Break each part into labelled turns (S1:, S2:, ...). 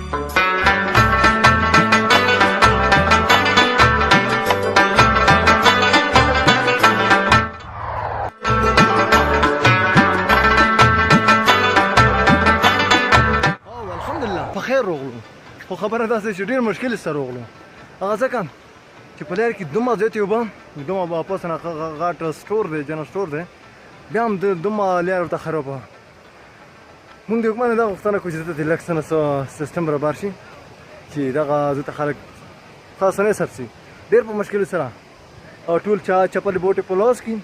S1: په خیر راغلو خو خبره داسې چې ډېر مشکل سره راغلو هغه ځکه چې په لار کې دومره زیاتې اوبه دومره واپس نه غټ سټور دی جنرال سټور دی بیا هم دومره لار ورته خرابه مونږ د حکومت نه دا غوښتنه کوو چې دلته د الیکشن سیستم برابر شي چې دغه دلته خلک خاصنۍ ثبت شي ډېر په مشکل سره او ټول چا چپلې بوټې په لاس کې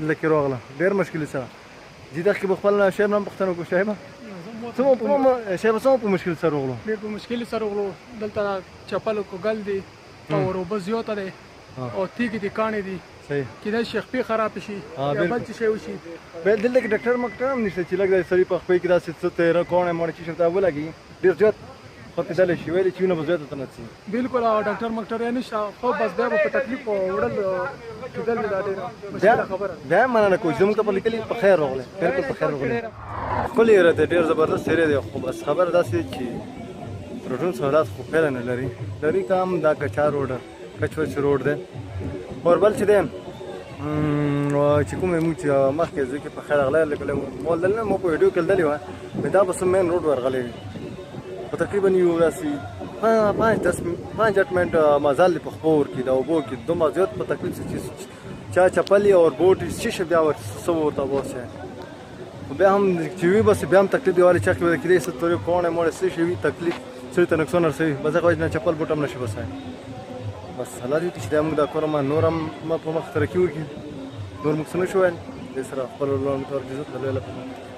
S1: لکې راغله ډېر مشکل سره چې دغه کې به خپل شیب نه هم پوښتنه وکړو شیبه شیبه څومره په مشکل سره راغلو
S2: ډېر په مشکل سره راغلو دلته چپلو کوګل دی او اوبه زیاته دی او تیږې دي کاڼې دي
S1: صحیح
S2: کیدای شي خپې خراب شي یا بل څه شی وشي
S1: دلته کې ډاکټر مکټر هم نشته چې لږ د سړي په خپې کې داسې څه تیره کاڼې ماڼې چې ورته ولګي ډېر زیات خپېدلی شي ویلې چې وینه به زیاته ته نه ځي
S2: بالکل ډاکټر مکټر یې نشته خو بس بیا به په تکلیف وړل کېدل دا ډېره مشکله خبره
S1: بیا هم مننه کوو چې زموږ ته په لیکلي په خیر راغلی بالکل په خیر راغلی ښکلی ایره دی ډېر زبردست ایره دی خو بس خبره داسې چې روډونو سهولت خو پیدا نه لري که هم دا کچا روډ کچوچ روډ دی اور بل چې دی چې کومې موږ چې مخکې ځای کې په خیر راغلی لکه مول دلته مو په ویډیو کې لیدلې وه دا به څه مین روډ ورغلی وي خو تقریبا یو داسې 5-8 منټ مزل دی په خپور کې د اوبو کې دومره زیات په تکلیف چې چا چپلې او بوټ څه شي بیا څه ورته وباسي بیا هم چې وي بس بیا هم تکلیف دی والي چا کې کېدای څه تورې کاڼې ماڼې څه شي وي تکلیف سړي ته نقصان رسوي بس هغه وجې نه چپل بوټ هم نشي بسای بس الله دې وکړي چې دا موږ دا کار نور هم په مخ ترقي وکړي نور موږ څه نه شو ویل دې سره خپل ولرونکو ته اجازه درلوده